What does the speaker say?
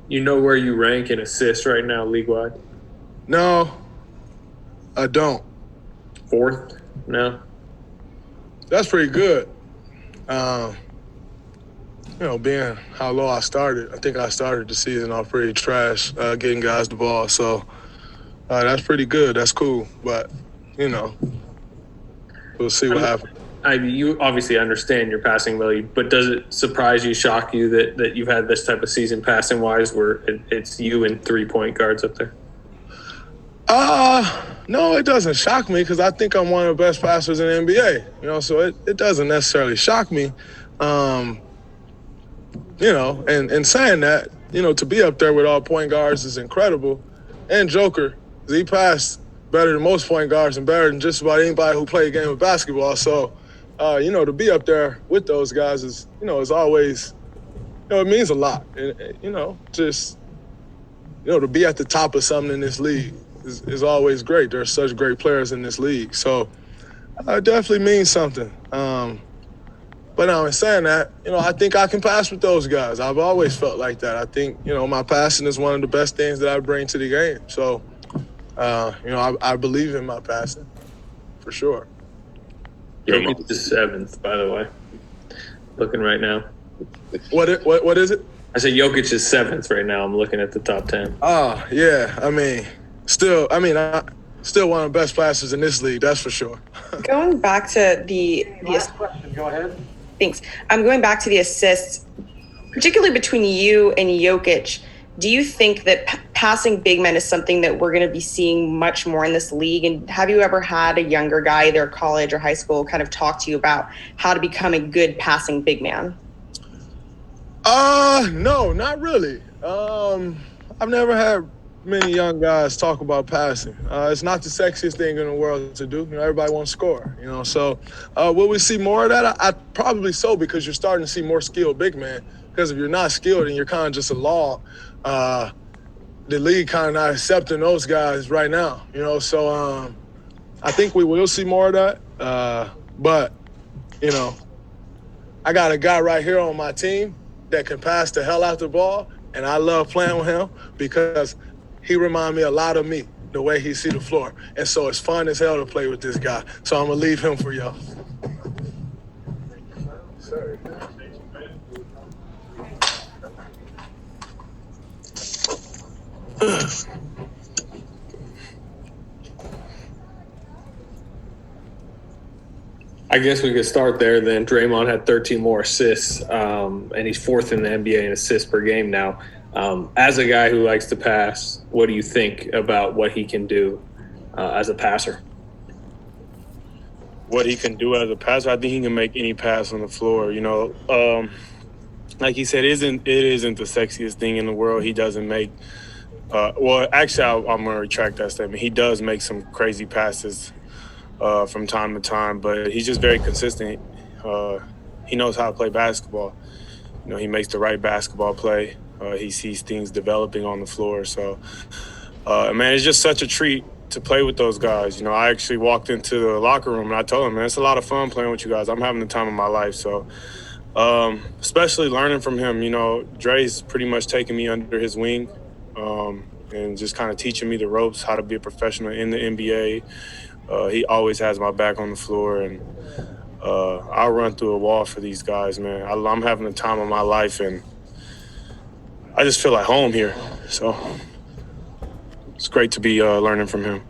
You know where you rank in assists right now, league-wide? No, I don't. Fourth? No? That's pretty good. Being how low I started, I think I started the season off pretty trash, getting guys the ball. So that's pretty good. That's cool. But, we'll see what happens. You obviously understand your passing ability, but does it surprise you, shock you that you've had this type of season passing-wise where it's you and 3-point guards up there? No, it doesn't shock me because I think I'm one of the best passers in the NBA. So it doesn't necessarily shock me. And saying that, to be up there with all point guards is incredible. And Joker, he passed better than most point guards and better than just about anybody who played a game of basketball. So, to be up there with those guys is always, it means a lot. And, to be at the top of something in this league is always great. There are such great players in this league. So, it definitely means something. But in saying that, I think I can pass with those guys. I've always felt like that. I think, my passing is one of the best things that I bring to the game. So, I believe in my passing, for sure. Jokic is 7th, by the way. Looking right now. What is it? I said Jokic is 7th right now. I'm looking at the top 10. Oh, yeah. I'm still one of the best passers in this league, that's for sure. Going back to the question, go ahead. Thanks. I'm going back to the assists, particularly between you and Jokic. Do you think that passing big men is something that we're going to be seeing much more in this league? And have you ever had a younger guy, either college or high school, kind of talk to you about how to become a good passing big man? No, not really. I've never had many young guys talk about passing. It's not the sexiest thing in the world to do. Everybody wants to score, So will we see more of that? I probably so, because you're starting to see more skilled big men. Because if you're not skilled and you're kind of just a log, the league kind of not accepting those guys right now, So I think we will see more of that. But, I got a guy right here on my team that can pass the hell out the ball, and I love playing with him because he reminds me a lot of me, the way he see the floor. And so it's fun as hell to play with this guy. So I'm going to leave him for y'all. Sorry. I guess we could start there then. Draymond had 13 more assists, and he's 4th in the NBA in assists per game now. As a guy who likes to pass, what do you think about what he can do as a passer? What he can do as a passer, I think he can make any pass on the floor. Like he said, it isn't the sexiest thing in the world. He doesn't make actually, I'm going to retract that statement. He does make some crazy passes from time to time, but he's just very consistent. He knows how to play basketball. He makes the right basketball play. He sees things developing on the floor. So, it's just such a treat to play with those guys. I actually walked into the locker room and I told him, man, it's a lot of fun playing with you guys. I'm having the time of my life. So, especially learning from him, Dre's pretty much taking me under his wing and just kind of teaching me the ropes, how to be a professional in the NBA. He always has my back on the floor, and I'll run through a wall for these guys, man. I'm having the time of my life, and I just feel at home here. So it's great to be learning from him.